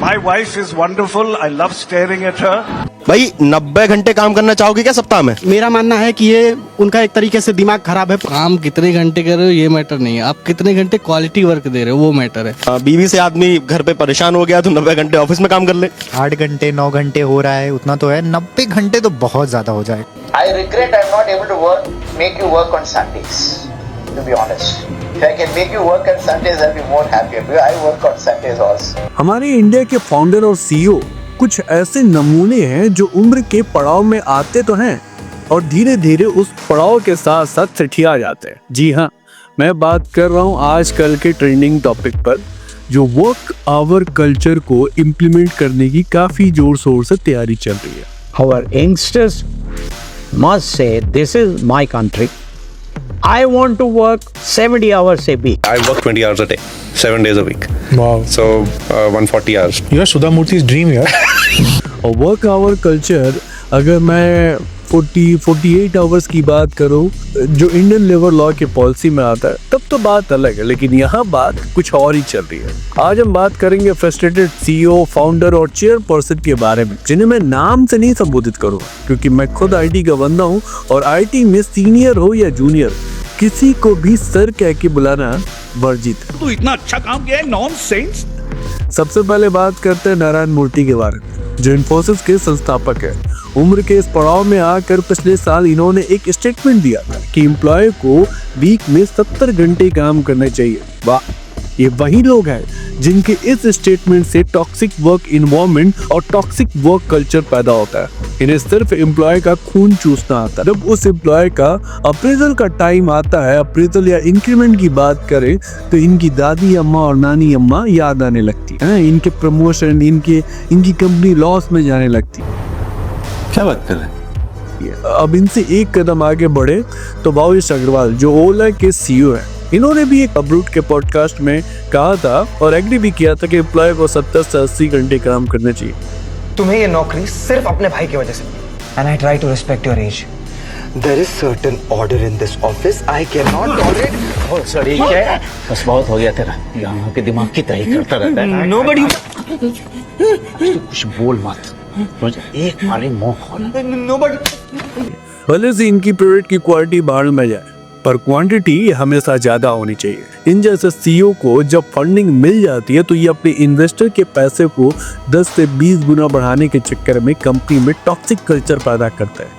My wife is wonderful. I love staring at her. भाई 90 घंटे काम करना चाहोगे क्या सप्ताह में? मेरा मानना है कि ये उनका एक तरीके से दिमाग खराब है। काम कितने घंटे कर रहे हो ये मैटर नहीं है, आप कितने घंटे क्वालिटी वर्क दे रहे हो वो मैटर है। बीवी से आदमी घर पे परेशान हो गया तो 90 घंटे ऑफिस में काम कर ले। 8 घंटे 9 घंटे हो रहा है, उतना तो है, 90 घंटे तो बहुत ज्यादा हो जाए। I regret I'm not able to make you work on Sundays, to be honest. If I can make you work on Sundays, I'll be more happier because I work on Sundays also. हमारे India के founder और CEO कुछ ऐसे नमूने हैं जो उम्र के पड़ाव में आते तो हैं और धीरे धीरे उस पड़ाव के साथ साथ सेठिया जाते हैं। जी हाँ, मैं बात कर रहा हूँ आजकल के ट्रेंडिंग टॉपिक पर जो वर्क आवर कल्चर को इम्प्लीमेंट करने की काफी जोर शोर से तैयारी चल रही है। Our youngsters must say, this is my country. I want to work 70 hours a week. I work 20 hours a day, 7 days a week. Wow. So 140 hours. You are Sudha Murthy's dream यार। और work hour culture अगर मैं 48 hours की बात करूं जो Indian labour law के policy में आता है तब तो बात अलग है, लेकिन यहाँ बात कुछ और ही चल रही है। आज हम बात करेंगे फ्रस्ट्रेटेड सीईओ, फाउंडर और चेयरपर्सन के बारे में जिन्हें मैं नाम से नहीं संबोधित करूँगा क्योंकि मैं खुद आईटी का बंदा हूँ और आईटी में सीनियर हो या जूनियर किसी को भी सर कह के बुलाना वर्जित है। तू इतना अच्छा काम किया है, नॉनसेंस। सबसे पहले बात करते हैं नारायण मूर्ति के बारे में जो इन्फोसिस के संस्थापक है। उम्र के इस पड़ाव में आकर पिछले साल इन्होंने एक स्टेटमेंट दिया था कि एम्प्लॉय को वीक में 70 घंटे काम करने चाहिए। वाह, ये वही लोग हैं जिनके इस स्टेटमेंट से टॉक्सिक वर्क इन्वायरमेंट और टॉक्सिक वर्क कल्चर पैदा होता है। इन्हें सिर्फ एम्प्लॉय का खून चूसना आता है। जब उस एम्प्लॉय का अप्रेजल का टाइम आता है, अप्रेजल या इंक्रीमेंट की बात करें तो इनकी दादी अम्मा और नानी अम्मा याद आने लगती है। इनके प्रमोशन, इनकी कंपनी लॉस में जाने लगती है। क्या बात कर रहे हैं? अब इनसे एक कदम आगे बढ़े तो भावेश अग्रवाल जो ओला के सीईओ हैं, इन्होंने भी एक अपरूट के पॉडकास्ट में कहा था और एग्री भी किया था कि एम्प्लॉय को 70 से 80 घंटे काम करने चाहिए। तुम्हें ये नौकरी सिर्फ अपने भाई की वजह से, and I try to respect your age. There is certain order in this office. I cannot tolerate. Oh, sorry, क्या है? बस बहुत हो गया तेरा, यहाँ के दिमाग की तही करता रहता है। Nobody. तू कुछ बोल मत, मुझे एक बारी मुंह खोला। Nobody. भले से इनकी प्रोडक्ट की क्वालिटी बाहर में जाए पर क्वांटिटी हमेशा ज्यादा होनी चाहिए। इन जैसे सीईओ को जब फंडिंग मिल जाती है तो ये अपने इन्वेस्टर के पैसे को 10 से 20 गुना बढ़ाने के चक्कर में कंपनी में टॉक्सिक कल्चर पैदा करता है।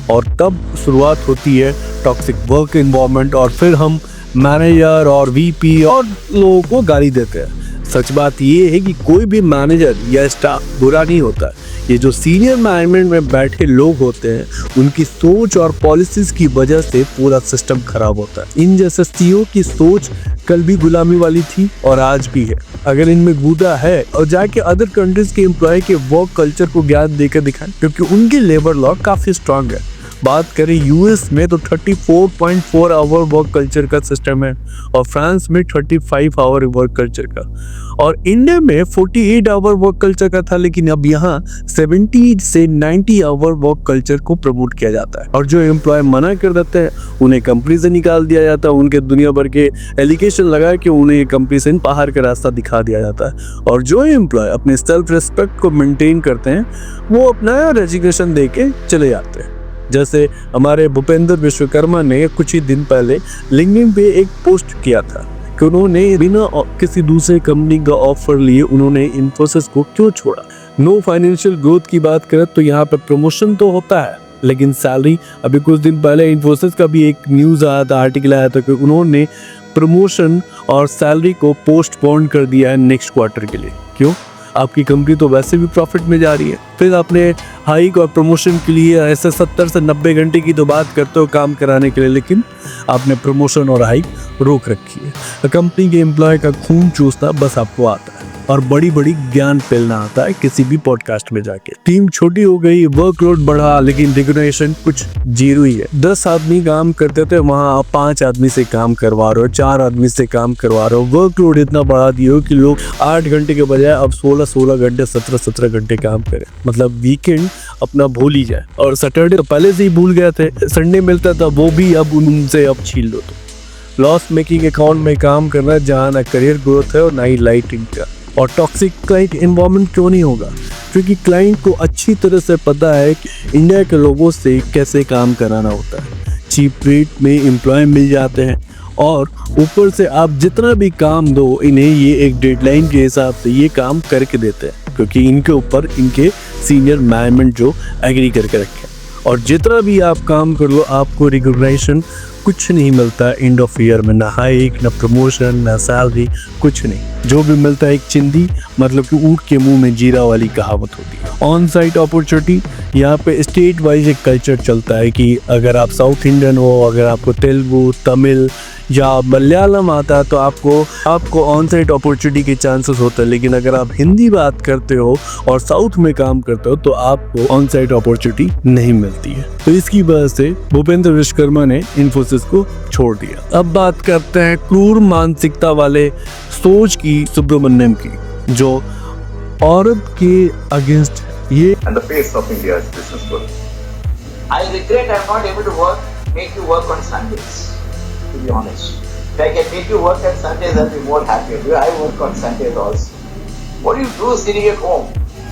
और तब शुरुआत होती है टॉक्सिक वर्क एनवायरनमेंट और फिर हम मैनेजर और वीपी और लोगों को गाली देते हैं। सच बात ये है कि कोई भी मैनेजर या स्टाफ बुरा नहीं होता। ये जो सीनियर मैनेजमेंट में बैठे लोग होते हैं उनकी सोच और पॉलिसीज की वजह से पूरा सिस्टम खराब होता है। इन जैसे सीईओ की सोच कल भी गुलामी वाली थी और आज भी है। अगर इनमें गुदा है और जाके अदर कंट्रीज के एम्प्लॉय के वर्क कल्चर को ज्ञान देकर दिखाएं क्योंकि उनकी लेबर लॉ काफी स्ट्रांग है। बात करें यूएस में तो 34.4 आवर वर्क कल्चर का सिस्टम है और फ्रांस में 35 आवर वर्क कल्चर का और इंडिया में 48 आवर वर्क कल्चर का था, लेकिन अब यहाँ 70 से 90 आवर वर्क कल्चर को प्रमोट किया जाता है। और जो एम्प्लॉय मना कर देते हैं उन्हें कंपनी से निकाल दिया जाता है। उनके दुनिया भर के एलिगेशन लगा के उन्हें कंपनी से बाहर का रास्ता दिखा दिया जाता है। और जो एम्प्लॉय अपने सेल्फ रिस्पेक्ट को मेंटेन करते हैं वो अपना रेजिग्नेशन दे के चले जाते हैं। जैसे हमारे भूपेंद्र विश्वकर्मा ने कुछ ही दिन पहले लिंक्डइन पे एक पोस्ट किया था कि उन्होंने बिना किसी दूसरे कंपनी का ऑफर लिए उन्होंने इन्फोसिस को क्यों छोड़ा। नो फाइनेंशियल ग्रोथ की बात करें तो यहाँ पे प्रमोशन तो होता है लेकिन सैलरी, अभी कुछ दिन पहले इन्फोसिस का भी एक न्यूज़ आया था, आर्टिकल आया था कि उन्होंने प्रमोशन और सैलरी को पोस्टपोन कर दिया है नेक्स्ट क्वार्टर के लिए। क्यों? आपकी कंपनी तो वैसे भी प्रॉफिट में जा रही है, फिर आपने हाइक और प्रमोशन के लिए ऐसे 70 से 90 घंटे की तो बात करते हो काम कराने के लिए, लेकिन आपने प्रमोशन और हाइक रोक रखी है। कंपनी के एम्प्लॉय का खून चूसना बस आपको आता है। और बड़ी बड़ी ज्ञान फैलना आता है किसी भी पॉडकास्ट में जाके। टीम छोटी हो गई, वर्कलोड बढ़ा, लेकिन रिकॉग्निशन कुछ जीरो ही है। 10 आदमी काम करते थे, वहाँ आप 5 आदमी से काम करवा रहे हो, 4 आदमी से काम करवा रहे हो। वर्कलोड इतना बढ़ा दिया हो कि लोग 8 घंटे के बजाय अब 16 घंटे 17 घंटे काम करें। मतलब वीकेंड अपना भूल ही जाए। और सैटरडे तो पहले से ही भूल गए थे, संडे मिलता था वो भी अब उनसे अब छीन लो। तो लॉस मेकिंग अकाउंट में काम करना जहाँ ना करियर ग्रोथ है और ना ही लाइट इनका। और टॉक्सिक क्लाइंट इन्वायरमेंट क्यों नहीं होगा? क्योंकि क्लाइंट को अच्छी तरह से पता है कि इंडिया के लोगों से कैसे काम कराना होता है। चीप रेट में एम्प्लॉय मिल जाते हैं और ऊपर से आप जितना भी काम दो इन्हें ये एक डेडलाइन के हिसाब से ये काम करके देते हैं, क्योंकि इनके ऊपर इनके सीनियर मैनेजमेंट जो एग्री करके रखे। और जितना भी आप काम कर लो आपको रिकॉग्निशन कुछ नहीं मिलता एंड ऑफ ईयर में, ना हाइक, ना प्रमोशन, ना सैलरी, कुछ नहीं। जो भी मिलता है एक चिंदी, मतलब कि ऊँट के मुंह में जीरा वाली कहावत होती है। ऑन साइट अपॉर्चुनिटी, यहाँ पे स्टेट वाइज एक कल्चर चलता है कि अगर आप साउथ इंडियन हो, अगर आपको तेलुगु, तमिल या मलयालम आता है तो आपको ऑन साइट अपॉर्चुनिटी के चांसेस होते हैं। लेकिन अगर आप हिंदी बात करते हो और साउथ में काम करते हो तो आपको ऑन साइट अपॉर्चुनिटी नहीं मिलती है। तो इसकी वजह से भूपेंद्र विश्वकर्मा ने इन्फोसिस को छोड़ दिया। अब बात करते हैं क्रूर मानसिकता वाले सोच की, सुब्रमण्यम की, जो औरत के अगेंस्ट ये I regret I'm not able to make you work on Sundays, to be honest. If I can make you work on Sundays, I'll be more happier. I work on Sundays also. What do you do sitting at home?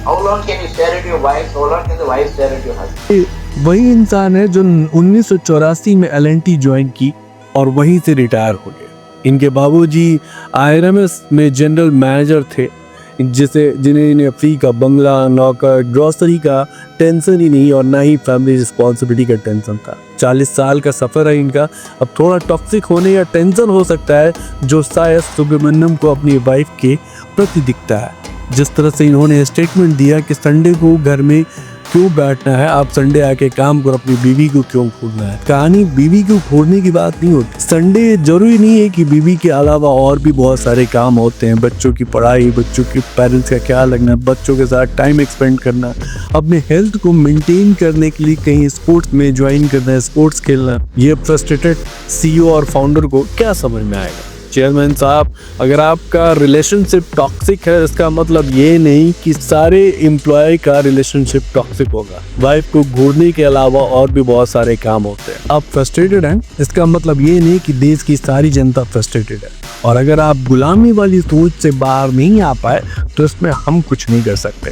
How long can you stare at your wife? How long can the wife stare at your husband? वही इंसान है जो 1984 में LNT join की और वहीं से retire हो गए। इनके बाबूजी IRMS में जनरल मैनेजर थे, जिन्हें फ्री का बंगला, नौकर, ग्रोसरी का टेंशन ही नहीं और ना ही फैमिली रिस्पॉन्सिबिलिटी का टेंशन था। 40 साल का सफ़र है इनका। अब थोड़ा टॉक्सिक होने या टेंशन हो सकता है जो शायद सुब्रमण्यम को अपनी वाइफ के प्रति दिखता है। जिस तरह से इन्होंने स्टेटमेंट दिया कि संडे को घर में क्यों बैठना है, आप संडे आके काम करो, अपनी बीवी को क्यों खोलना है। कहानी बीवी को खोलने की बात नहीं होती। संडे जरूरी नहीं है कि बीवी के अलावा और भी बहुत सारे काम होते हैं। बच्चों की पढ़ाई, बच्चों के पेरेंट्स का ख्याल रखना, बच्चों के साथ टाइम एक्सपेंड करना, अपने हेल्थ को मेंटेन करने के लिए कहीं स्पोर्ट्स में ज्वाइन करना, स्पोर्ट्स खेलना। ये फ्रस्ट्रेटेड CEO और फाउंडर को क्या समझ में आएगा? चेयरमैन साहब, अगर आपका रिलेशनशिप टॉक्सिक है इसका मतलब ये नहीं कि सारे एम्प्लॉय का रिलेशनशिप टॉक्सिक होगा। वाइफ को घूरने के अलावा और भी बहुत सारे काम होते हैं। आप फ्रस्ट्रेटेड हैं इसका मतलब ये नहीं कि देश की सारी जनता फ्रस्ट्रेटेड है। और अगर आप गुलामी वाली सोच से बाहर नहीं आ पाए तो इसमें हम कुछ नहीं कर सकते।